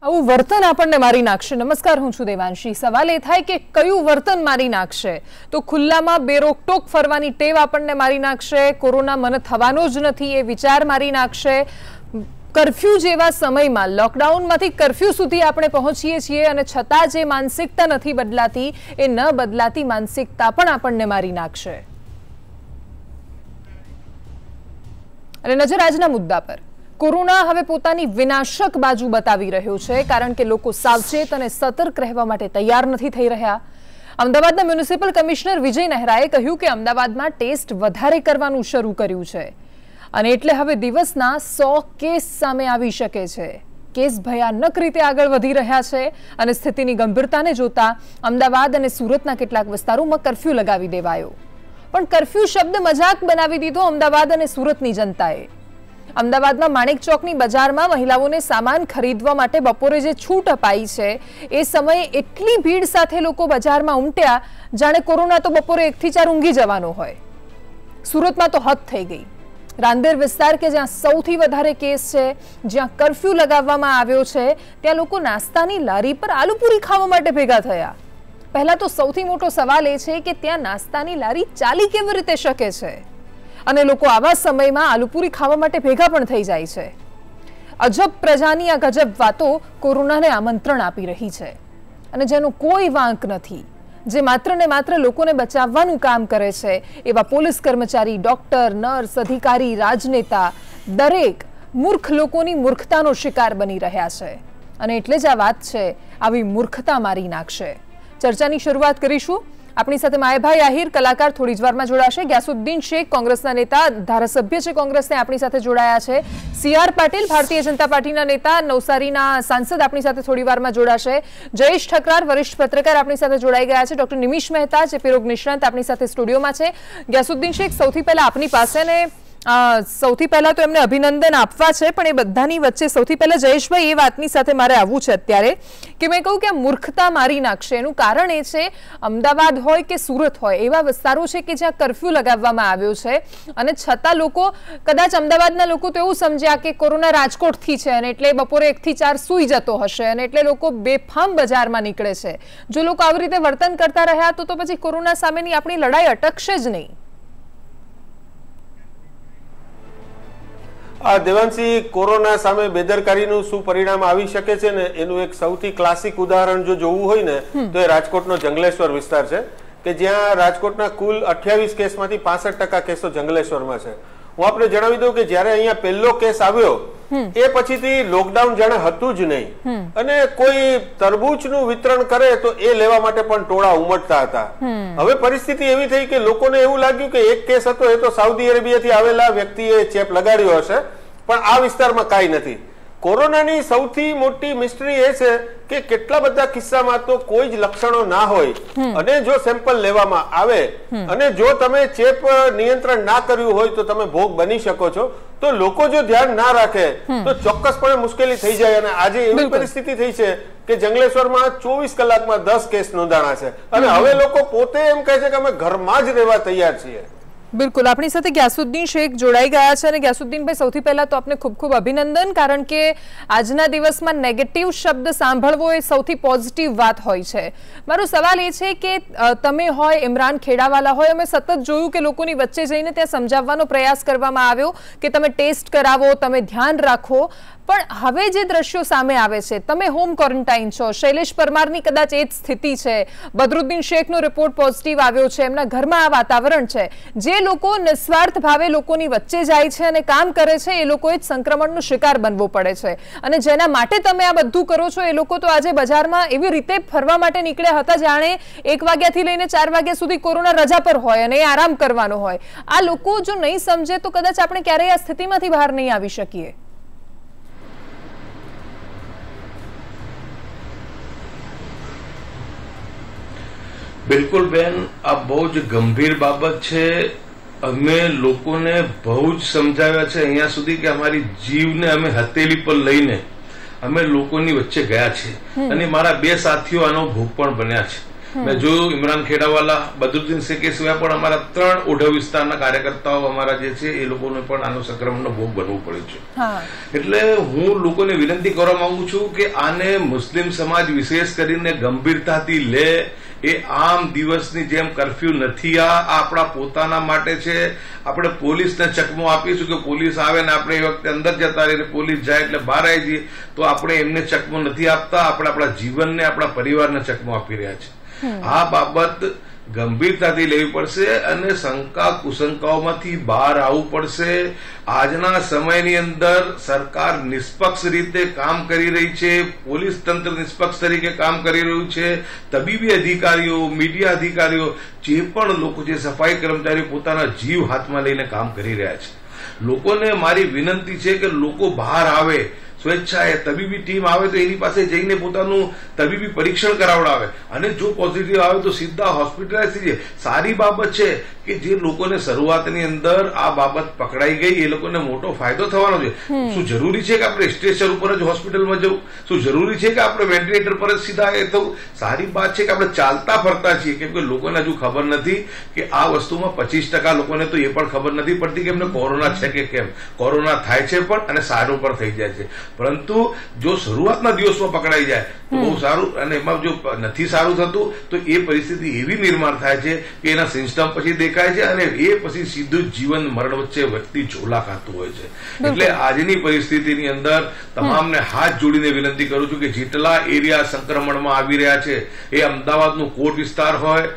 આવું વર્તન આપણને મારી નાખશે। નમસ્કાર, હું છું દેવાંશી। સવાલ એ થાય કે કયું વર્તન મારી નાખશે? તો ખુલ્લામાં બેરોકટોક ફરવાની ટેવ આપણને મારી નાખશે, કોરોના મને થવાનો જ નથી એ વિચાર મારી નાખશે, कर्फ्यू जेवा समय में लॉकडाउन में कर्फ्यू सुधी आपणे पहोंचीए छीए अने छतां जे मानसिकता नथी बदलाती ए न बदलाती मानसिकता पण आपणने मारी नाखशे। अने नजर आजना मुद्दा पर। कोरोना हवे पोतानी विनाशक बाजू बतावी रह्यो छे, कारण के लोको सावचेत अने सतर्क रहेवा माटे तैयार नथी थई रह्या। अमदावादना म्युनिसिपल कमिश्नर विजय नेहराए कह्युं के अमदावादमां टेस्ट वधारे करवानुं शरू कर्युं छे અને એટલે હવે દિવસના 100 કેસ સામે આવી શકે છે। કેસ ભયાનક રીતે આગળ વધી રહ્યા છે અને સ્થિતિની ગંભીરતાને જોતા અમદાવાદ અને સુરતના કેટલાક વિસ્તારોમાં કર્ફ્યુ લગાવી દેવાયો। પણ કર્ફ્યુ શબ્દ મજાક બનાવી દીધો અમદાવાદ અને સુરતની જનતાએ। અમદાવાદમાં માણેક ચોકની બજારમાં મહિલાઓને સામાન ખરીદવા માટે બપોરે જે છૂટ અપાઈ છે એ સમયે એટલી ભીડ સાથે લોકો બજારમાં ઉમટ્યા જાણે કોરોના તો બપોરે 1 થી 4 ઊંઘી જવાનો હોય। સુરતમાં તો હદ થઈ ગઈ। रांदेर विस्तार के ज्यां सौथी वधारे केस छे, ज्यां कर्फ्यू लगाववामां आव्यो छे, त्यां लोको नास्तानी लारी पर आलूपूरी खावा माटे भेगा थया। पहला तो सौथी मोटो सवाल ए छे के त्यां नास्तानी लारी चाली केवी रीते शके छे अने लोको आवा समयमां आलूपूरी खावा माटे भेगा पण थई जाय छे। अजब प्रजानी आ गजब वातो कोरोनाने आमंत्रण आपी रही छे अने जेनो कोई वांक नथी, जे मात्र ने मात्र लोकोने बचाववानुं काम करे छे एवा पोलीस कर्मचारी, डॉक्टर, नर्स, अधिकारी, राजनेता दरेक मूर्ख लोकोनी मूर्खतानो शिकार बनी रह्या छे अने एटले ज आ वात छे आवी मूर्खता मारी नाखशे। चर्चानी शरूआत करीशुं। अपनी साथे मायाभाई आहिर कलाकार थोड़ी ज वारमां जोड़ाशे। ग्यासुद्दीन शेख कांग्रेसना नेता, धारासभ्य छे कांग्रेसने, अपनी साथे जोड़ाया छे। सीआर पाटील भारतीय जनता पार्टीना नेता, नवसारीना सांसद अपनी साथे थोड़ी वारमां जोड़ाशे। जयेश ठकरार वरिष्ठ पत्रकार अपनी साथे जोड़ाई गया छे। डॉक्टर निमिष मेहता चेपी रोग निष्णात अपनी साथे स्टुडियोमां छे। ग्यासुद्दीन शेख, सौथी पहेला अपनी पासे ने सौथी पहला तो एमने अभिनंदन आपवा छे, पण ए बधानी वच्चे सौथी पहला जयेशभाई ए वातनी साथे मारे आववुं छे अत्यारे के मैं कहूं के मूर्खता मारी नाखशे। एनुं कारण ए छे अमदावाद होय के सुरत होय एवा विस्तारो छे के ज्यां कर्फ्यू लगाववामां आव्यो छे अने छतां लोको कदाच अमदावादना लोको तो एवुं समज्या के कोरोना राजकोटथी छे अने एटले बपोरे 1 થી 4 सूई जतो हशे अने एटले लोको बेफाम बजारमां નીકળે छे। जो लोको આવી રીતે વર્તન કરતા રહ્યા તો પછી કોરોના સામેની આપણી લડાઈ અટકશે જ નહીં। આ દેવાંશી, કોરોના સામે બેદરકારીનું શું પરિણામ આવી શકે છે ને એનું એક સૌથી ક્લાસિક ઉદાહરણ જો જોવું હોય ને તો એ રાજકોટનો જંગલેશ્વર વિસ્તાર છે કે જ્યાં રાજકોટના કુલ 28 કેસમાંથી 65% કેસો જંગલેશ્વરમાં છે। હું આપને જણાવી દઉં કે જ્યારે અહીંયા પહેલો કેસ આવ્યો એ પછીથી લોકડાઉન જાણે હતું જ નહીં અને કોઈ તરબૂચનું વિતરણ કરે તો એ લેવા માટે પણ ટોળા ઉમટતા હતા। હવે પરિસ્થિતિ એવી થઈ કે લોકોને એવું લાગ્યું કે એક કેસ હતો એ તો સાઉદી અરેબિયાથી આવેલા વ્યક્તિએ ચેપ લગાડ્યો હશે, પણ આ વિસ્તારમાં કાંઈ નથી। કોરોનાની સૌથી મોટી મિસ્ટરી એ છે કે કેટલા બધા કિસ્સામાં તો કોઈ જ લક્ષણો ના હોય અને જો સેમ્પલ લેવામાં આવે અને જો તમે ચેપ નિયંત્રણ ના કર્યું હોય તો તમે ભોગ બની શકો છો। તો લોકો જો ધ્યાન ના રાખે તો ચોક્કસપણે મુશ્કેલી થઈ જાય અને આજે એવી પરિસ્થિતિ થઈ છે કે જંગલેશ્વરમાં 24 કલાકમાં 10 કેસ નોંધાણા છે અને હવે લોકો પોતે એમ કહે છે કે અમે ઘરમાં જ રહેવા તૈયાર છીએ। बिल्कुल, अपनी साथे ग्यासुद्दीन शेख जोड़ाई गया है अने ग्यासुद्दीन भाई सौथी पहला तो आपने खूब खूब अभिनंदन, कारण के आजना दिवस में नेगेटिव शब्द सांभळवो ए सौथी पॉजिटिव बात होय छे। मारो सवाल ए छे के तमे होय, इमरान खेड़ावाला होय, अमे सतत जोयुं के लोकोनी वच्चे जईने त्यां समजाववानो प्रयास करवामां आव्यो के तमे टेस्ट करावो, तमे ध्यान राखो, पण हवे जे दृश्यो सामे आवे छे, तमे होम क्वोरंटाइन छो, शैलेष परमारनी कदाच ए ज स्थिति छे, बदरुद्दीन शेखनो रिपोर्ट पॉजिटिव आव्यो छे, एमना घरमां आ वातावरण छे। जे लोको निस्वार्थ भावे लोकोनी वच्चे जाय छे अने काम करे छे ए लोकोए ज संक्रमणनो शिकार बनवो पड़े छे अने जेना माटे तमे आ बधुं करो छो ए लोको तो आजे बजारमां एवी रीते फरवा माटे નીકળ્યા હતા જાણે 1 વાગ્યાથી લઈને 4 વાગ્યા સુધી કોરોના રજા પર હોય અને આરામ કરવાનો હોય। આ લોકો જો નહીં સમજે તો કદાચ આપણે ક્યારેય આ સ્થિતિમાંથી બહાર નહીં આવી શકીએ। बिल्कुल बेन, आ बहुत गंभीर बाबत है। अमे लोकोने बहुत समझाव्या छे अहींया सुधी के अमारी जीवने अमे हथेली पर लईने अमे लोकोनी वच्चे गया छे अने मारा 2 साथीओ आनो भोग पण बन्या छे। મેં જોયું ઇમરાન ખેડાવાલા, બદરુદ્દીન શેખ સિવાય પણ અમારા 3 ઓઢવ વિસ્તારના કાર્યકર્તાઓ અમારા જે છે એ લોકોને પણ આનો સંક્રમણનો ભોગ બનવું પડ્યું છે. એટલે હું લોકોને વિનંતી કરવા માંગુ છું કે આને મુસ્લિમ સમાજ વિશેષ કરીને ગંભીરતાથી લે. એ આમ દિવસની જેમ કર્ફ્યુ નથી, આ આપણા પોતાના માટે છે. આપણે પોલીસને ચકમો આપીશું કે પોલીસ આવે ને આપણે એ વખતે અંદર જતા રહીને પોલીસ જાય એટલે બહાર આવી જઈએ, તો આપણે એમને ચકમો નથી આપતા. આપણે આપણા જીવનને, આપણા પરિવારને ચકમો આપી રહ્યા છે. આ બાબત ગંભીરતાથી લેવી પડશે અને શંકા કુશંકાઓમાંથી બહાર આવવું પડશે. આજના સમયની અંદર સરકાર નિષ્પક્ષ રીતે કામ કરી રહી છે, પોલીસ તંત્ર નિષ્પક્ષ તરીકે કામ કરી રહ્યું છે, તબીબી અધિકારીઓ, મીડિયા અધિકારીઓ, જે પણ લોકો છે, સફાઈ કર્મચારીઓ પોતાના જીવ હાથમાં લઈને કામ કરી રહ્યા છે. લોકોને મારી વિનંતી છે કે લોકો બહાર આવે, સ્વેચ્છાએ તબીબી ટીમ આવે તો એની પાસે જઈને પોતાનું તબીબી પરીક્ષણ કરાવડાવે અને જો પોઝિટિવ આવે તો સીધા હોસ્પિટલાઇઝ થઈ જાય. સારી બાબત છે કે જે લોકોને શરૂઆતની અંદર આ બાબત પકડાઈ ગઈ એ લોકોને મોટો ફાયદો થવાનો છે. શું જરૂરી છે કે આપણે સ્ટ્રેચર ઉપર જ હોસ્પિટલમાં જવું? શું જરૂરી છે કે આપણે વેન્ટિલેટર પર જ સીધા એ થવું? સારી વાત છે કે આપણે ચાલતા ફરતા છીએ, કેમ કે લોકોને હજુ ખબર નથી કે આ વસ્તુમાં 25% લોકોને તો એ પણ ખબર નથી પડતી કે એમને કોરોના છે કે કેમ. કોરોના થાય છે પણ અને સારું પણ થઈ જાય છે, પરંતુ જો શરૂઆતના દિવસમાં પકડાઈ જાય તો બહુ સારું. અને એમાં જો નથી સારું થતું તો એ પરિસ્થિતિ એવી નિર્માણ થાય છે કે એના સિસ્ટમ પછી દેખાય છે અને એ પછી સીધું જીવન મરણ વચ્ચે વ્યક્તિ ઝોલા ખાતું હોય છે. એટલે આજની પરિસ્થિતિની અંદર તમામને હાથ જોડીને વિનંતી કરું છું કે જેટલા એરિયા સંક્રમણમાં આવી રહ્યા છે, એ અમદાવાદનું કોટ વિસ્તાર હોય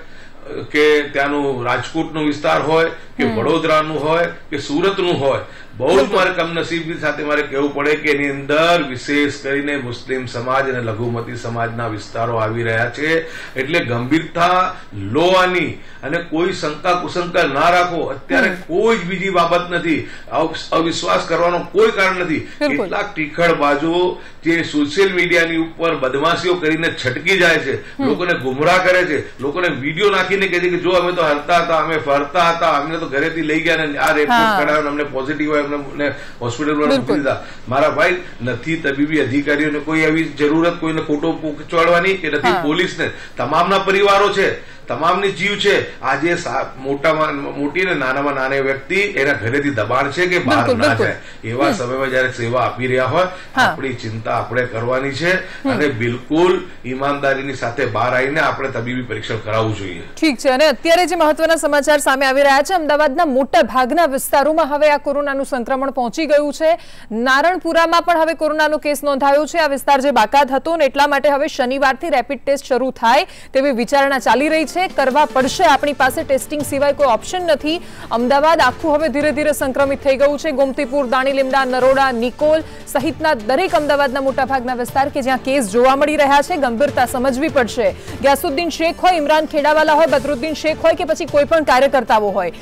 કે ત્યાંનું રાજકોટનો વિસ્તાર હોય કે વડોદરાનું હોય કે સુરતનું હોય, બહુ જ મારે કમનસીબની સાથે મારે કહેવું પડે કે એની અંદર વિશેષ કરીને મુસ્લિમ સમાજ અને લઘુમતી સમાજના વિસ્તારો આવી રહ્યા છે. એટલે ગંભીરતા લોવાની અને કોઈ શંકા કુશંકા ના રાખો. અત્યારે કોઈ જ બીજી બાબત નથી, અવિશ્વાસ કરવાનો કોઈ કારણ નથી. કેટલાક ટીખળ બાજુ જે સોશિયલ મીડિયાની ઉપર બદમાશીઓ કરીને છટકી જાય છે, લોકોને ગુમરાહ કરે છે, લોકોને વિડીયો નાખીને કહે છે કે જો અમે તો હરતા હતા, અમે ફરતા હતા, અમને તો ઘરેથી લઈ ગયા ને આ રિપોર્ટ કરાવ્યો, અમને પોઝિટિવ હોય, અમને હોસ્પિટલમાં મૂકી દીધા. મારા ભાઈ, નથી તબીબી અધિકારીઓને કોઈ એવી જરૂરત કોઈને ખોટો પહોંચાડવાની કે નથી પોલીસને. તમામના પરિવારો છે, તમામની જીવ છે. આજે મોટી ને નાનામાં નાની વ્યક્તિ એના ઘરેથી દબાણ છે કે બહાર ના જાય. એવા સમયમાં જયારે સેવા આપી રહ્યા હોય, આપણી ચિંતા આપણે કરવાની છે અને બિલકુલ ઈમાનદારીની સાથે બહાર આવીને આપણે તબીબી પરીક્ષણ કરાવવું જોઈએ. ઠીક છે. અને અત્યારે જે મહત્વના સમાચાર સામે આવી રહ્યા છે, અમદાવાદના મોટા ભાગના વિસ્તારોમાં હવે આ કોરોનાનું સંક્રમણ પહોંચી ગયું છે. નારણપુરામાં પણ હવે કોરોનાનો કેસ નોંધાયો છે. આ વિસ્તાર જે બાકાત હતો ને એટલા માટે હવે શનિવારથી રેપિડ ટેસ્ટ શરૂ થાય તેવી વિચારણા ચાલી રહી છે. કરવા પડશે, આપણી પાસે ટેસ્ટિંગ સિવાય કોઈ ઓપ્શન નથી. અમદાવાદ આખું હવે ધીરે ધીરે સંક્રમિત થઈ ગયું છે. ગોમતીપુર, દાણીલીમડા, નરોડા, નિકોલ સહિતના દરેક અમદાવાદના મોટાભાગના વિસ્તાર કે જ્યાં કેસ જોવા મળી રહ્યા છે, ગંભીરતા સમજવી પડશે. ગ્યાસુદ્દીન શેખ હોય, ઇમરાન ખેડાવાલા હોય, બદરુદ્દીન શેખ હોય કે પછી કોઈ પણ કાર્યકર્તાઓ હોય,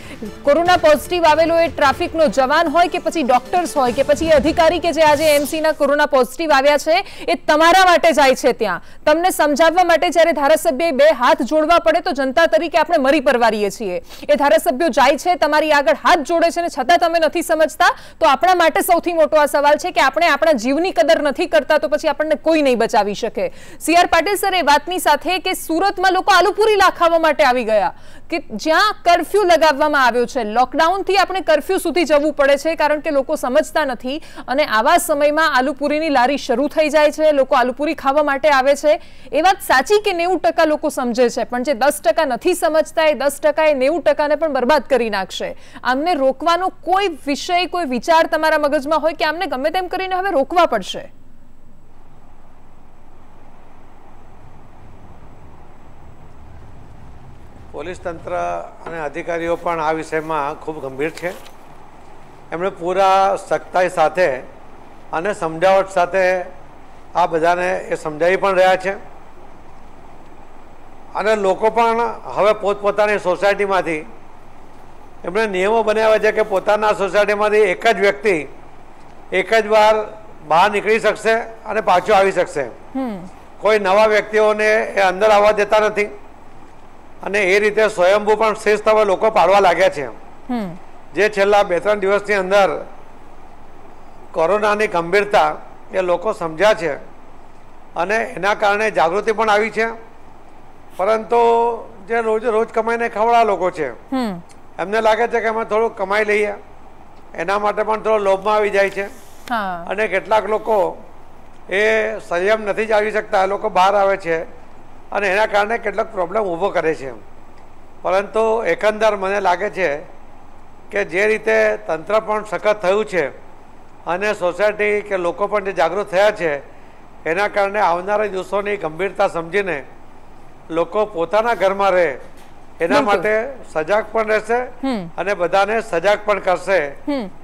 કોરોના પોઝિટિવ આવેલો એ ટ્રાફિકનો જવાન હોય કે પછી ડોક્ટર્સ હોય કે પછી અધિકારી કે જે આજે એમસીના કોરોના પોઝિટિવ આવ્યા છે, એ તમારા માટે જાય છે ત્યાં તમને સમજાવવા માટે. જ્યારે ધારાસભ્યએ 2 હાથ જોડવા પડે તો જનતા તરીકે આપણે મરી પરવારીએ છીએ. એ ધારાસભ્યો જાય છે, તમારી આગળ હાથ જોડે છે ને છતાં તમે નથી સમજતા, તો આપણા માટે સૌથી મોટો આ સવાલ છે કે આપણે આપણા જીવની કદર નથી કરતા તો પછી આપણને કોઈ નહીં બચાવી શકે. સીઆર પાટીલ સર એ વાતની સાથે કે સુરતમાં લોકો આલુપુરી લાખાવા માટે આવી ગયા કે જ્યાં કર્ફ્યુ લગાવવામાં આવ્યો છે, લોકડાઉનથી આપણે કર્ફ્યુ સુધી જવું પડે છે કારણ કે લોકો સમજતા નથી. અને આવા સમયમાં આલુપુરીની લારી શરૂ થઈ જાય છે, લોકો આલુપુરી ખાવા માટે આવે છે. એ વાત સાચી કે 90% લોકો સમજે છે, પણ જે 10% નથી સમજતા એ 10% એ 90%ને પણ બરબાદ કરી નાખશે. આમને રોકવાનો કોઈ વિષય, કોઈ વિચાર તમારા મગજમાં હોય કે આમને ગમે તેમ કરીને હવે રોકવા પડશે? પોલીસ તંત્ર અને અધિકારીઓ પણ આ વિષયમાં ખૂબ ગંભીર છે. એમણે પૂરા સખ્તાઈ સાથે અને સમજાવટ સાથે આ બધાને એ સમજાવી પણ રહ્યા છે. અને લોકો પણ હવે પોતપોતાની સોસાયટીમાંથી એમણે નિયમો બનાવ્યા છે કે પોતાના સોસાયટીમાંથી એક જ વ્યક્તિ એક જ વાર બહાર નીકળી શકશે અને પાછો આવી શકશે. કોઈ નવા વ્યક્તિઓને એ અંદર આવવા દેતા નથી. અને એ રીતે સ્વયંભૂ પણ શિસ્ત હવે લોકો પાડવા લાગ્યા છે. જે છેલ્લા 2-3 દિવસની અંદર કોરોનાની ગંભીરતા એ લોકો સમજ્યા છે અને એના કારણે જાગૃતિ પણ આવી છે. પરંતુ જે રોજ કમાઈને ખવડા લોકો છે એમને લાગે છે કે અમે થોડું કમાઈ લઈએ, એના માટે પણ થોડો લોભમાં આવી જાય છે. અને કેટલાક લોકો એ સંયમ નથી જાળવી શકતા, એ લોકો બહાર આવે છે અને એના કારણે કેટલાક પ્રોબ્લેમ ઊભો કરે છે. પરંતુ એકંદર મને લાગે છે કે જે રીતે તંત્ર પણ સખત થયું છે અને સોસાયટી કે લોકો પણ જે જાગૃત થયા છે એના કારણે આવનારા દિવસોની ગંભીરતા સમજીને લોકો પોતાના ઘરમાં રહે એના માટે સજાગ પણ રહેશે અને બધાને સજાગ પણ કરશે.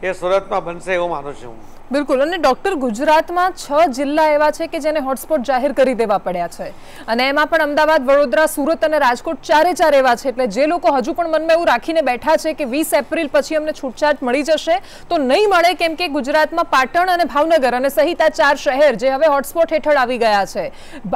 એ સુરતમાં બનશે એવું માનું છું. બિલકુલ. અને ડોક્ટર, ગુજરાતમાં 6 જિલ્લા એવા છે કે જેને હોટસ્પોટ જાહેર કરી દેવા પડ્યા છે અને એમાં પણ અમદાવાદ, વડોદરા, સુરત અને રાજકોટ 4 એવા છે. એટલે જે લોકો હજુ પણ મનમાં એવું રાખીને બેઠા છે કે 20 એપ્રિલ પછી અમને છૂટછાટ મળી જશે, તો નહીં મળે, કેમ કે ગુજરાતમાં પાટણ અને ભાવનગર અને સહિત આ 4 શહેર જે હવે હોટસ્પોટ હેઠળ આવી ગયા છે.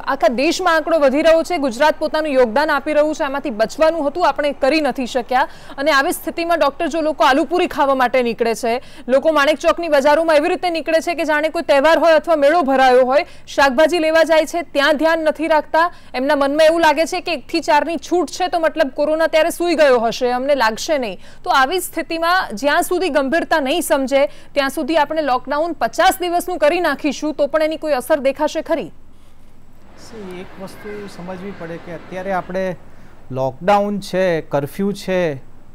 આખા દેશમાં આંકડો વધી રહ્યો છે. ગુજરાત પોતાનું યોગદાન આપી રહ્યું છે. આમાંથી બચવાનું હતું, આપણે કરી નથી શક્યા. અને આવી સ્થિતિમાં ડોક્ટર, જો લોકો આલુપુરી ખાવા માટે નીકળે છે, લોકો માણેક ચોકની બજારોમાં એવી રીતે નીકળે છે કે જાણે કોઈ તહેવાર હોય અથવા મેળો ભરાયો હોય, શાકભાજી લેવા જાય છે, ત્યાં ધ્યાન નથી રાખતા. એમના મનમાં એવું લાગે છે કે 1 થી 4 ની છૂટ છે તો મતલબ કોરોના ત્યારે સૂઈ ગયો હશે, અમને લાગશે નહીં. તો આવી સ્થિતિમાં જ્યાં સુધી ગંભીરતા નહીં સમજે ત્યાં સુધી આપણે લોકડાઉન 50 દિવસનું કરી નાખીશું તો પણ એની કોઈ અસર દેખાશે ખરી? એક વસ્તુ સમજવી પડે કે અત્યારે આપણે લોકડાઉન છે, કર્ફ્યુ છે,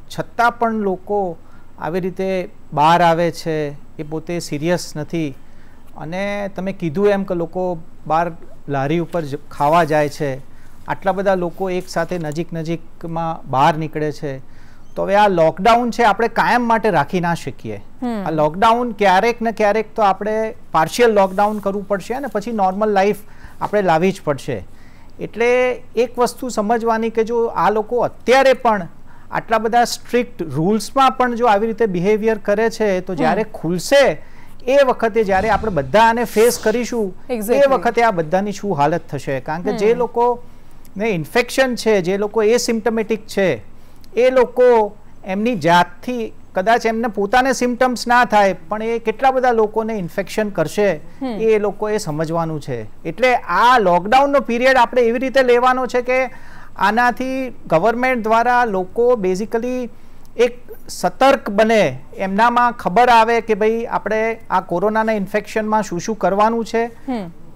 છતાં પણ લોકો આવી રીતે બહાર આવે છે, એ પોતે સિરિયસ નથી. અને તમે કીધું એમ કે લોકો બહાર લારી ઉપર ખાવા જાય છે, આટલા બધા લોકો એક સાથે નજીકમાં બહાર નીકળે છે, તો હવે આ લોકડાઉન છે આપણે કાયમ માટે રાખી ના શકીએ. આ લોકડાઉન ક્યારેક ને ક્યારેક તો આપણે પાર્શિયલ લોકડાઉન કરવું પડશે અને પછી નોર્મલ લાઈફ આપણે લાવવી જ પડશે. એટલે એક વસ્તુ સમજવાની કે જો આ લોકો અત્યારે પણ આટલા બધા સ્ટ્રિક્ટ રૂલ્સમાં પણ જો આવી રીતે બિહેવિયર કરે છે તો જ્યારે ખુલશે એ વખતે જ્યારે આપણે બધા આને ફેસ કરીશું એ વખતે આ બધાની શું હાલત થશે. કારણ કે જે લોકોને ઇન્ફેક્શન છે, જે લોકો એસિમ્પ્ટમેટિક છે, એ લોકો એમની જાતથી કદાચ એમને પોતાને સિમ્પટમ્સ ના થાય પણ એ કેટલા બધા લોકોને ઇન્ફેક્શન કરશે એ લોકોએ સમજવાનું છે. એટલે આ લોકડાઉનનો પીરિયડ આપણે એવી રીતે લેવાનો છે કે આનાથી ગવર્મેન્ટ દ્વારા લોકો બેઝિકલી એક સતર્ક બને, એમનામાં ખબર આવે કે ભાઈ આપણે આ કોરોનાના ઇન્ફેક્શનમાં શું શું કરવાનું છે.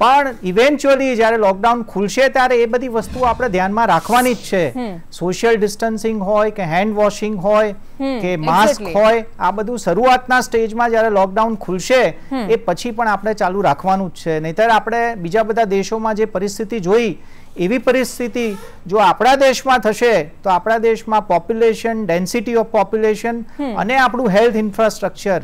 પણ ઇવેન્ચ્યુઅલી જ્યારે લોકડાઉન ખુલશે ત્યારે એ બધી વસ્તુઓ આપણે ધ્યાનમાં રાખવાની જ છે. સોશિયલ ડિસ્ટન્સિંગ હોય કે હેન્ડ વોશિંગ હોય કે માસ્ક હોય, આ બધું શરૂઆતના સ્ટેજમાં જ્યારે લોકડાઉન ખુલશે એ પછી પણ આપણે ચાલુ રાખવાનું જ છે. નહીતર આપણે બીજા બધા દેશોમાં જે પરિસ્થિતિ જોઈ એવી પરિસ્થિતિ જો આપણા દેશમાં થશે તો આપણા દેશમાં પોપ્યુલેશન, ડેન્સિટી ઓફ પોપ્યુલેશન અને આપણું હેલ્થ ઇન્ફ્રાસ્ટ્રક્ચર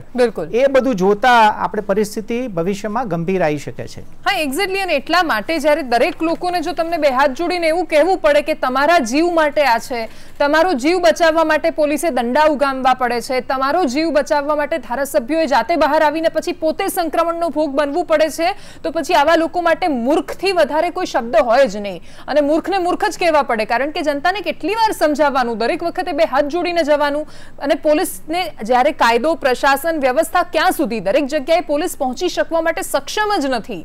એ બધું જોતા આપણે પરિસ્થિતિ ભવિષ્યમાં ગંભીર આવી શકે છે. હા, એક્ઝેક્ટલી. અને એટલા માટે જ્યારે દરેક લોકોને જો તમને બે હાથ જોડીને એવું કહેવું પડે કે તમારા જીવ માટે આ છે, તમારો જીવ બચાવવા માટે પોલીસે દંડા ઉગામવા પડે છે, તમારો જીવ બચાવવા માટે ધારાસભ્યોએ જાતે બહાર આવીને પછી પોતે સંક્રમણનો ભોગ બનવું પડે છે, તો પછી આવા લોકો માટે મૂર્ખથી વધારે કોઈ શબ્દ હોય જ નહીં. અને મૂર્ખને મૂર્ખ જ કહેવા પડે. કારણ કે જનતાને કેટલી વાર સમજાવવાનું, દરેક વખતે બે હાથ જોડીને જવાનું. અને પોલીસને જ્યારે કાયદો, પ્રશાસન, વ્યવસ્થા ક્યાં સુધી દરેક જગ્યાએ પોલીસ પહોંચી શકવા માટે સક્ષમ જ નથી.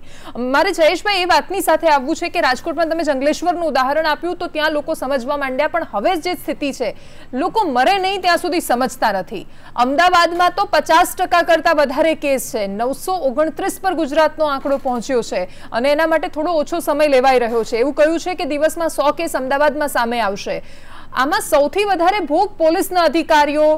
મારે જયેશભાઈ એ વાતની સાથે આવવું છે કે રાજકોટમાં તમે જંગલેશ્વરનું ઉદાહરણ આપ્યું તો ત્યાં લોકો સમજવા માંડ્યા, પણ હવે જે સ્થિતિ છે લોકો મરે નહીં ત્યાં સુધી સમજતા નથી. અમદાવાદમાં તો 50% કરતા વધારે કેસ છે. 929 પર ગુજરાતનો આંકડો પહોંચ્યો છે અને એના માટે થોડો ઓછો સમય લેવાઈ રહ્યો છે. એવું કહ્યું છે કે દિવસમાં 100 કેસ અમદાવાદમાં સામે આવશે. આમાં સૌથી વધારે ભોગ પોલીસના અધિકારીઓ,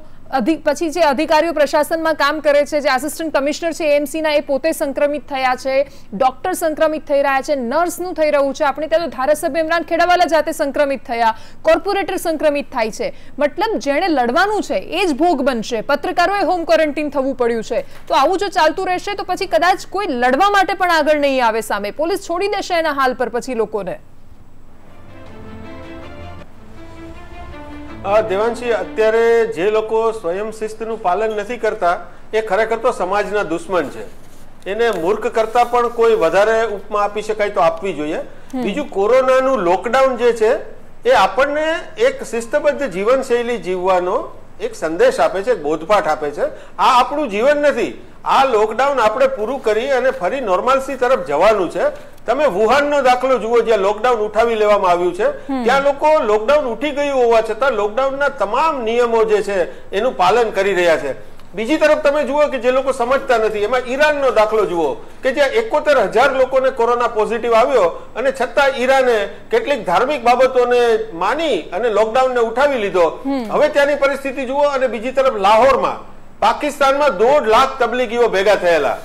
પછી જે અધિકારીઓ પ્રશાસનમાં કામ કરે છે, જે આસિસ્ટન્ટ કમિશનર છે એએમસીના, એ પોતે સંક્રમિત થયા છે, ડોક્ટર સંક્રમિત થઈ રહ્યા છે, નર્સનું થઈ રહ્યું છે. આપણે ત્યાં તો ધારાસભ્ય ઇમરાન ખેડાવાલા જાતે સંક્રમિત થયા, કોર્પોરેટર સંક્રમિત થાય છે. મતલબ જેણે લડવાનું છે એ જ ભોગ બનશે. પત્રકારોએ હોમ ક્વોરન્ટીન થવું પડ્યું છે. તો આવું જો ચાલતું રહેશે તો પછી કદાચ કોઈ લડવા માટે પણ આગળ નહીં આવે સામે. પોલીસ છોડી દેશે એના હાલ પર પછી લોકોને. દેવાંશી, અત્યારે જે લોકો સ્વયં શિસ્તનું પાલન નથી કરતા એ ખરેખર તો સમાજના દુશ્મન છે. એને મૂર્ખ કરતા પણ કોઈ વધારે ઉપમા આપી શકાય તો આપવી જોઈએ. બીજું, કોરોનાનું લોકડાઉન જે છે એ આપણને એક શિસ્તબદ્ધ જીવનશૈલી જીવવાનો એક સંદેશ આપે છે, બોધપાઠ આપે છે. આ આપણું જીવન નથી. આ લોકડાઉન આપણે પૂરું કરી અને ફરી નોર્માલિટી તરફ જવાનું છે. તમે વુહાનનો દાખલો જુઓ, જ્યાં લોકડાઉન ઉઠાવી લેવામાં આવ્યું છે, ત્યાં લોકો લોકડાઉન ઉઠી ગયું હોવા છતાં લોકડાઉનના તમામ નિયમો જે છે એનું પાલન કરી રહ્યા છે. બીજી તરફ તમે જુઓ કે જે લોકો સમજતા નથી, એમાં ઈરાનનો દાખલો જુઓ કે જ્યાં 71,000 લોકોને કોરોના પોઝિટિવ આવ્યો અને છતાં ઈરાને કેટલીક ધાર્મિક બાબતોને માની અને લોકડાઉનને ઉઠાવી લીધો. હવે ત્યાંની પરિસ્થિતિ જુઓ. અને બીજી તરફ લાહોરમાં પાકિસ્તાનમાં 1.5 લાખ તબલીગીઓ ભેગા થયેલા.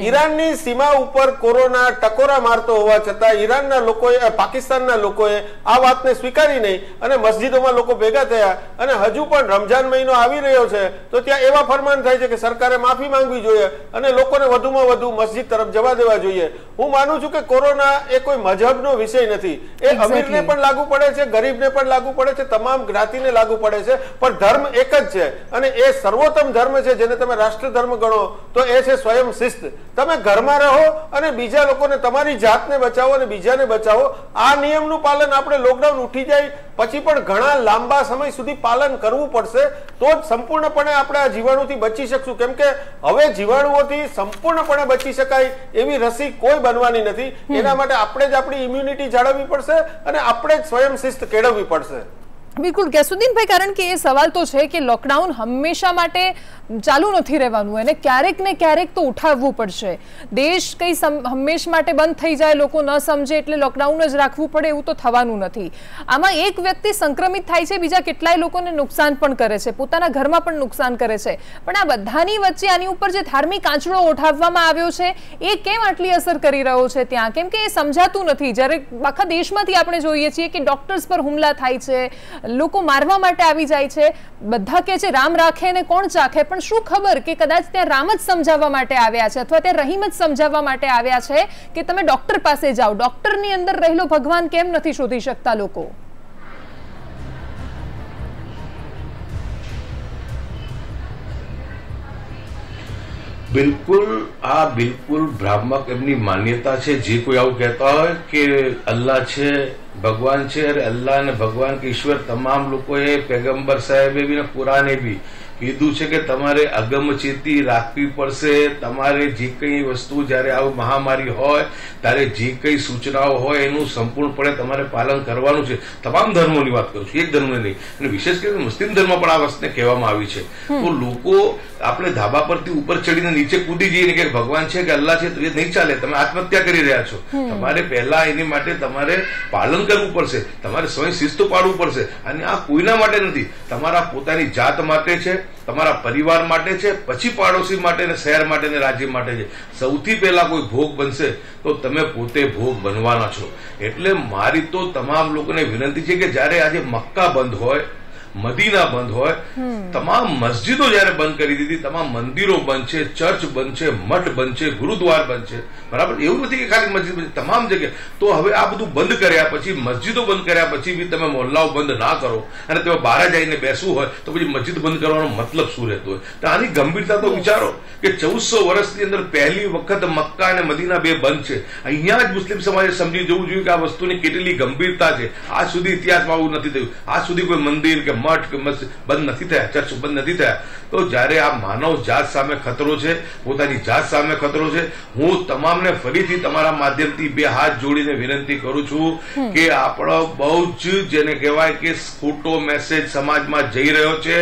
ઈરાનની સીમા ઉપર કોરોના ટકોરા મારતો હોવા છતાં ઈરાનના લોકોએ, પાકિસ્તાનના લોકોએ આ વાતને સ્વીકારી નહીં અને મસ્જિદોમાં લોકો ભેગા થયા. અને હજુ પણ રમજાન મહિનો આવી રહ્યો છે તો ત્યાં એવા ફરમાન થાય છે કે સરકારે માફી માંગવી જોઈએ અને લોકોને વધુમાં વધુ મસ્જિદ તરફ જવા દેવા જોઈએ. હું માનું છું કે કોરોના એ કોઈ મજહબનો વિષય નથી. એ અમીરને પણ લાગુ પડે છે, ગરીબને પણ લાગુ પડે છે, તમામ જ્ઞાતિને લાગુ પડે છે. પણ ધર્મ એક જ છે અને એ સર્વોત્તમ ધર્મ છે, જેને તમે રાષ્ટ્ર ધર્મ ગણો તો એ છે સ્વયં શિસ્ત. તમે ઘરમાં રહો અને બીજા લોકોને, તમારી જાતને બચાવો અને બીજાને બચાવો. આ નિયમનું પાલન આપણે લોકડાઉન ઉઠી જાય પછી પણ ઘણા લાંબા સમય સુધી પાલન કરવું પડશે, તો જ સંપૂર્ણપણે આપણે આ જીવાણુથી બચી શકશું. કેમ કે હવે જીવાણુઓથી સંપૂર્ણપણે બચી શકાય એવી રસી કોઈ બનવાની નથી. એના માટે આપણે જ આપણી ઇમ્યુનિટી જાળવવી પડશે અને આપણે જ સ્વયં શિસ્ત કેળવવી પડશે. બિલકુલ ગેસુદ્દીનભાઈ, કારણ કે એ સવાલ તો છે કે લોકડાઉન હંમેશા માટે ચાલુ નથી રહેવાનું, અને ક્યારેક ને ક્યારેક તો ઉઠાવવું પડશે. દેશ કઈ હંમેશ માટે બંધ થઈ જાય, લોકો ન સમજે એટલે લોકડાઉન જ રાખવું પડે, એવું તો થવાનું નથી. આમાં એક વ્યક્તિ સંક્રમિત થાય છે, બીજા કેટલાય લોકોને નુકસાન પણ કરે છે, પોતાના ઘરમાં પણ નુકસાન કરે છે. પણ આ બધાની વચ્ચે આની ઉપર જે ધાર્મિક આંચડો ઉઠાવવામાં આવ્યો છે એ કેમ આટલી અસર કરી રહ્યો છે ત્યાં? કેમ કે એ સમજાતું નથી. જ્યારે આખા દેશમાંથી આપણે જોઈએ છીએ કે ડોક્ટર્સ પર હુમલા થાય છે, લોકો મારવા માટે આવી જાય છે. બધા કહે છે રામ રાખે ને કોણ ચાખે, પણ શું ખબર કે કદાચ ત્યાં રામ જ સમજાવવા માટે આવ્યા છે અથવા ત્યાં રહીમ જ સમજાવવા માટે આવ્યા છે કે તમે ડોક્ટર પાસે જાઓ. ડોક્ટરની અંદર રહેલો ભગવાન કેમ નથી શોધી શકતા લોકો? બિલકુલ ભ્રામક એમની માન્યતા છે. જે કોઈ આવું કહેતા હોય કે અલ્લાહ છે, ભગવાન છે, અરે અલ્લાહ અને ભગવાન કે ઈશ્વર તમામ લોકોએ, પેગમ્બર સાહેબે બી ને કુરાને બી કીધું છે કે તમારે અગમચેતી રાખવી પડશે. તમારે જે કઈ વસ્તુ જયારે આવું મહામારી હોય ત્યારે જે કઈ સૂચનાઓ હોય એનું સંપૂર્ણપણે તમારે પાલન કરવાનું છે. તમામ ધર્મોની વાત કરું છું, એક ધર્મને નહીં. અને વિશેષ કરીને મુસ્લિમ ધર્મ પણ આ વસ્તુને કહેવામાં આવી છે. તો લોકો આપણે ધાબા પરથી ઉપર ચડીને નીચે કૂદી જઈને કે ભગવાન છે કે અલ્લાહ છે તો એ નહીં ચાલે. તમે આત્મહત્યા કરી રહ્યા છો. તમારે પહેલા એની માટે તમારે પાલન કરવું પડશે, તમારે સ્વયં શિસ્ત પાડવું પડશે. અને આ કોઈના માટે નથી, તમારા પોતાની જાત માટે છે, તમારા પરિવાર માટે છે, પછી પાડોશી માટે ને શહેર માટે ને રાજ્ય માટે છે. સૌથી પહેલા કોઈ ભોગ બનશે તો તમે પોતે ભોગ બનવાના છો. એટલે મારી તો તમામ લોકોને વિનંતી છે કે જયારે આજે મક્કા બંધ હોય, મદીના બંધ હોય, તમામ મસ્જિદો જયારે બંધ કરી દીધી, તમામ મંદિરો બંધ છે, ચર્ચ બંધ છે, મઠ બંધ છે, ગુરુદ્વાર બંધ છે, બરાબર? એવું નથી કે ખાલી મસ્જિદ બંધ, તમામ જગ્યાએ. તો હવે આ બધું બંધ કર્યા પછી, મસ્જિદો બંધ કર્યા પછી બી તમે મોહલ્લાઓ બંધ ના કરો અને તમે બહાર જઈને બેસવું હોય તો પછી મસ્જિદ બંધ કરવાનો મતલબ શું રહેતો હોય? તો આની ગંભીરતા તો વિચારો કે 1400 વર્ષની અંદર પહેલી વખત મક્કા અને મદીના બે બંધ છે. અહીંયા જ મુસ્લિમ સમાજે સમજી જવું જોઈએ કે આ વસ્તુની કેટલી ગંભીરતા છે. આજ સુધી ઇતિહાસમાં આવું નથી થયું. આજ સુધી કોઈ મંદિર કે મઠ કે મસ્જિદ બંધ નથી થયા, ચર્ચ બંધ નથી થયા. તો જયારે આ માનવ જાત સામે ખતરો છે, પોતાની જાત સામે ખતરો છે, હું તમામને ફરીથી તમારા માધ્યમથી બે હાથ જોડીને વિનંતી કરું છું કે આપણો બહુ જ જેને કહેવાય કે ખોટો મેસેજ સમાજમાં જઈ રહ્યો છે.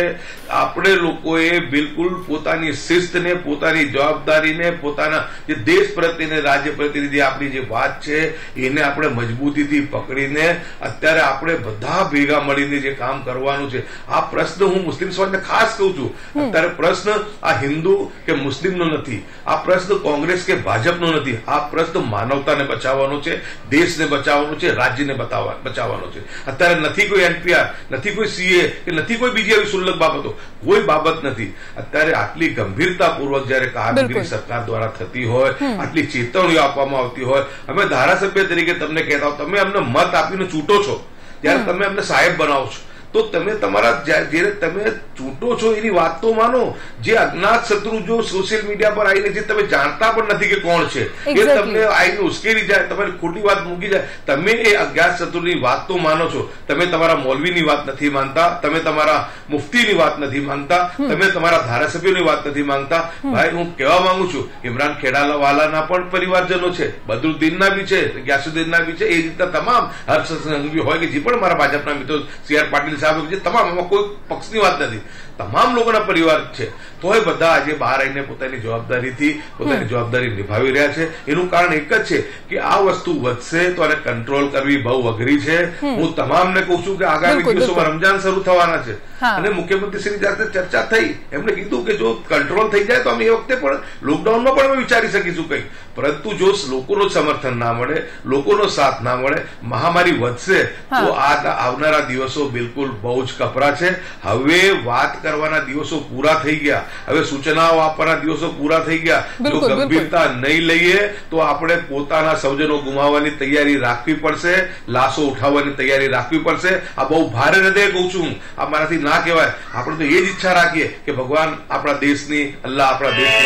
આપણે લોકોએ બિલકુલ પોતાની શિસ્તને, પોતાની જવાબદારીને, પોતાના જે દેશ પ્રત્યેને, રાજ્ય પ્રતિનિધિ આપણી જે વાત છે એને આપણે મજબૂતીથી પકડીને અત્યારે આપણે બધા ભેગા મળીને જે કામ કરવાનું છે. આ પ્રશ્ન હું મુસ્લિમ સમાજને ખાસ કહું છું. અત્યારે પ્રશ્ન આ હિન્દુ કે મુસ્લિમનો નથી, આ પ્રશ્ન કોંગ્રેસ કે ભાજપનો નથી. આ પ્રશ્ન માનવતાને બચાવવાનો છે, દેશને બચાવવાનો છે, રાજ્યને બચાવવાનો છે. અત્યારે નથી કોઈ NPR, નથી કોઈ CA કે નથી કોઈ બીજી આવી સુલભ બાબતો, કોઈ બાબત નથી. અત્યારે આટલી ગંભીરતાપૂર્વક જયારે કામગીરી સરકાર દ્વારા થતી હોય, આટલી ચેતવણીઓ આપવામાં આવતી હોય, અમે ધારાસભ્ય તરીકે તમને કહેતા હો, તમે અમને મત આપીને ચૂંટો છો, ત્યારે તમે અમને સાહેબ બનાવો છો, તો તમે તમારા જ્યારે તમે ચૂંટો છો એની વાત તો માનો. જે અજ્ઞાત શત્રુ જો સોશિયલ મીડિયા પર આવીને જે તમે જાણતા પણ નથી કે કોણ છે એ તમને આવીને ઉશ્કેરી જાય, તમારી ખોટી વાત મૂકી જાય, તમે એ અજ્ઞાત શત્રુની વાત તો માનો છો. તમે તમારા મૌલવીની વાત નથી માનતા, તમે તમારા મુફ્તીની વાત નથી માનતા, તમે તમારા ધારાસભ્યોની વાત નથી માંગતા. ભાઈ હું કહેવા માંગુ છું, ઇમરાન ખેડાવાલાના પણ પરિવારજનો છે, બદરુદ્દીનના બી છે, ગ્યાસુદ્દીનના બી છે, એ રીતના તમામ હર્ષ સંઘવી હોય કે જે પણ મારા ભાજપના મિત્રો CR પાટીલ સાહેબ, જે તમામ, એમાં કોઈ પક્ષની વાત નથી, તમામ લોકોના પરિવાર છે, તોય બધા આજે બહાર આવીને પોતાની જવાબદારીથી પોતાની જવાબદારી નિભાવી રહ્યા છે. એનું કારણ એક જ છે કે આ વસ્તુ વધશે તો આને કંટ્રોલ કરવી બહુ અઘરી છે. હું તમામને કહું છું કે આગામી દિવસોમાં રમજાન શરૂ થવાના છે અને મુખ્યમંત્રી શ્રી સાથે ચર્ચા થઈ, એમણે કીધું કે જો કંટ્રોલ થઈ જાય તો અમે એ વખતે પણ લોકડાઉનમાં પણ અમે વિચારી શકીશું કંઈક, પરંતુ જો લોકોનો સમર્થન ના મળે, લોકોનો સાથ ના મળે, મહામારી વધશે તો આ આવનારા દિવસો બિલકુલ બહુ જ કપરા છે. હવે વાત કરવાના દિવસો પૂરા થઈ ગયા, હવે સૂચનાઓ આપવાના દિવસો પૂરા થઈ ગયા. જો ગંભીરતા નહીં લઈએ તો આપણે પોતાના સૌજનો ગુમાવવાની તૈયારી રાખવી પડશે, લાશો ઉઠાવવાની તૈયારી રાખવી પડશે. આ બહુ ભારે હૃદય કહું છું, આ મારાથી ના કહેવાય. આપણે તો એ જ ઈચ્છા રાખીએ કે ભગવાન આપણા દેશની, અલ્લાહ આપણા દેશની.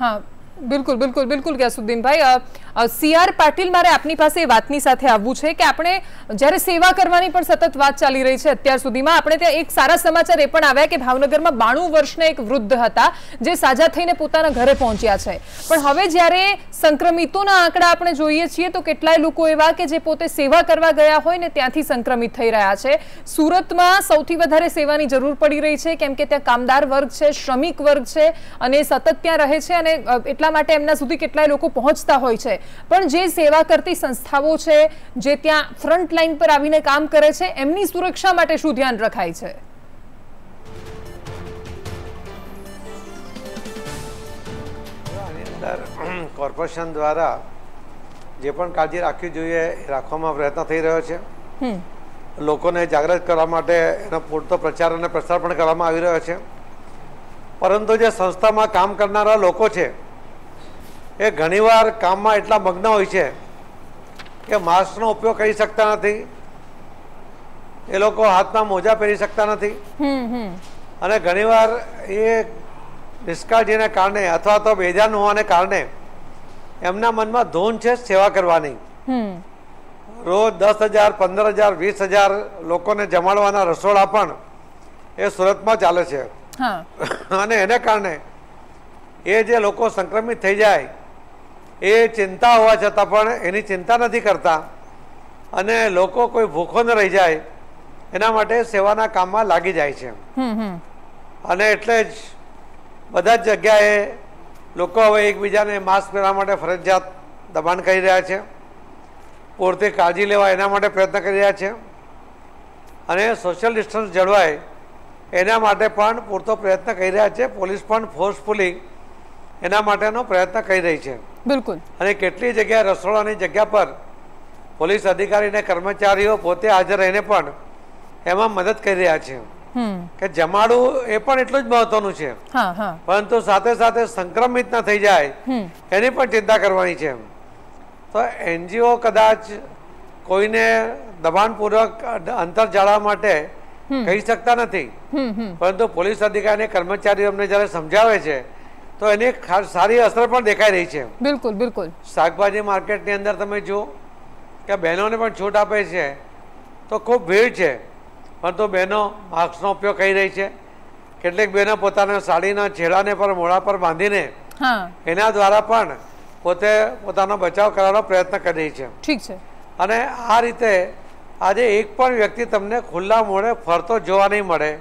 હા, બિલકુલ બિલકુલ બિલકુલ ગ્યાસુદ્દીનભાઈ. CR પાટીલ, મારે આપની પાસે એ વાતની સાથે આવવું છે કે આપણે જ્યારે સેવા કરવાની પણ સતત વાત ચાલી રહી છે અત્યાર સુધીમાં, આપણે ત્યાં એક સારા સમાચાર એ પણ આવ્યા કે ભાવનગરમાં 92 વર્ષના એક વૃદ્ધ હતા જે સાજા થઈને પોતાના ઘરે પહોંચ્યા છે. પણ હવે જ્યારે સંક્રમિતોના આંકડા આપણે જોઈએ છીએ તો કેટલાય લોકો એવા કે જે પોતે સેવા કરવા ગયા હોય ને ત્યાંથી સંક્રમિત થઈ રહ્યા છે. સુરતમાં સૌથી વધારે સેવાની જરૂર પડી રહી છે કેમ કે ત્યાં કામદાર વર્ગ છે, શ્રમિક વર્ગ છે અને સતત ત્યાં રહે છે અને એટલા માટે એમના સુધી કેટલાય લોકો પહોંચતા હોય છે. પણ જે સેવા કરતી સંસ્થાઓ છે, જે ત્યાં ફ્રન્ટ લાઈન પર આવીને કામ કરે છે, એમની સુરક્ષા માટે શું ધ્યાન રખાય છે? કોર્પોરેશન દ્વારા જે પણ કાળજી રાખવી જોઈએ એ રાખવામાં પ્રયત્ન થઈ રહ્યો છે. લોકોને જાગૃત કરવા માટે એનો પૂરતો પ્રચાર અને પ્રસાર પણ કરવામાં આવી રહ્યો છે. પરંતુ જે સંસ્થામાં કામ કરનારા લોકો છે એ ઘણીવાર કામમાં એટલા મગ્ન હોય છે કે માસ્કનો ઉપયોગ કરી શકતા નથી, એ લોકો હાથમાં મોજા પહેરી શકતા નથી અને ઘણીવાર એ નિષ્કાળજીને કારણે અથવા તો બેજાન હોવાને કારણે એમના મનમાં ધૂન છે સેવા કરવાની. રોજ 10,000, 15,000, 20,000 લોકોને જમાડવાના રસોડા પણ એ સુરતમાં ચાલે છે અને એને કારણે એ જે લોકો સંક્રમિત થઈ જાય એ ચિંતા હોવા છતાં પણ એની ચિંતા નથી કરતા અને લોકો કોઈ ભૂખો ન રહી જાય એના માટે સેવાના કામમાં લાગી જાય છે. અને એટલે જ બધા જ જગ્યાએ લોકો હવે એકબીજાને માસ્ક પહેરવા માટે ફરજિયાત દબાણ કરી રહ્યા છે, પૂરતી કાળજી લેવા એના માટે પ્રયત્ન કરી રહ્યા છે અને સોશિયલ ડિસ્ટન્સ જળવાય એના માટે પણ પૂરતો પ્રયત્ન કરી રહ્યા છે. પોલીસ પણ ફોર્સફુલી એના માટેનો પ્રયત્ન કરી રહી છે. બિલકુલ. અને કેટલી જગ્યાએ રસોડાની જગ્યા પર પોલીસ અધિકારી અને કર્મચારીઓ પોતે હાજર રહીને પણ એમાં મદદ કરી રહ્યા છે કે જમાડવું એ પણ એટલું જ મહત્વનું છે, પરંતુ સાથે સાથે સંક્રમિત ન થઈ જાય એની પણ ચિંતા કરવાની છે. તો NGO કદાચ કોઈને દબાણપૂર્વક અંતર જાળવવા માટે કહી શકતા નથી, પરંતુ પોલીસ અધિકારી અને કર્મચારીઓ અમને જયારે સમજાવે છે તો એની સારી અસર પણ દેખાઈ રહી છે. બિલકુલ બિલકુલ. શાકભાજી માર્કેટની અંદર તમે જુઓ કે બહેનોને પણ છૂટ આપે છે તો ખૂબ ભીડ છે, પરંતુ બહેનો માસ્કનો ઉપયોગ કરી રહી છે. કેટલીક બહેનો પોતાના સાડીના છેડાને પર મોઢા પર બાંધીને એના દ્વારા પણ પોતે પોતાનો બચાવ કરવાનો પ્રયત્ન કરી રહી છે. ઠીક છે. અને આ રીતે આજે એક પણ વ્યક્તિ તમને ખુલ્લા મોઢે ફરતો જોવા નહીં મળે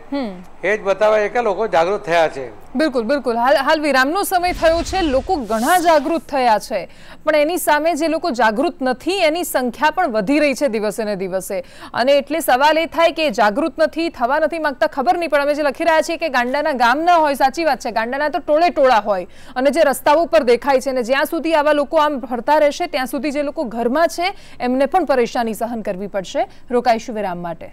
એ જ બતાવે કે લોકો જાગૃત થયા છે. બિલકુલ બિલકુલ. હાલ વિરામનો સમય થયો છે, લોકો ઘણા જાગૃત થયા છે પણ એની સામે જે લોકો જાગૃત નથી એની સંખ્યા પણ વધી રહી છે દિવસે ને દિવસે. અને એટલે સવાલ એ થાય કે જાગૃત નથી, થવા નથી માંગતા, ખબર નહીં. પણ અમે જે લખી રહ્યા છીએ કે ગાંડાના ગામ ના હોય, સાચી વાત છે, ગાંડાના તો ટોળે ટોળા હોય અને જે રસ્તાઓ પર દેખાય છે અને જ્યાં સુધી આવા લોકો આમ ફરતા રહેશે ત્યાં સુધી જે લોકો ઘરમાં છે એમને પણ પરેશાની સહન કરવી પડશે. રોકાઈશું વિરામ માટે.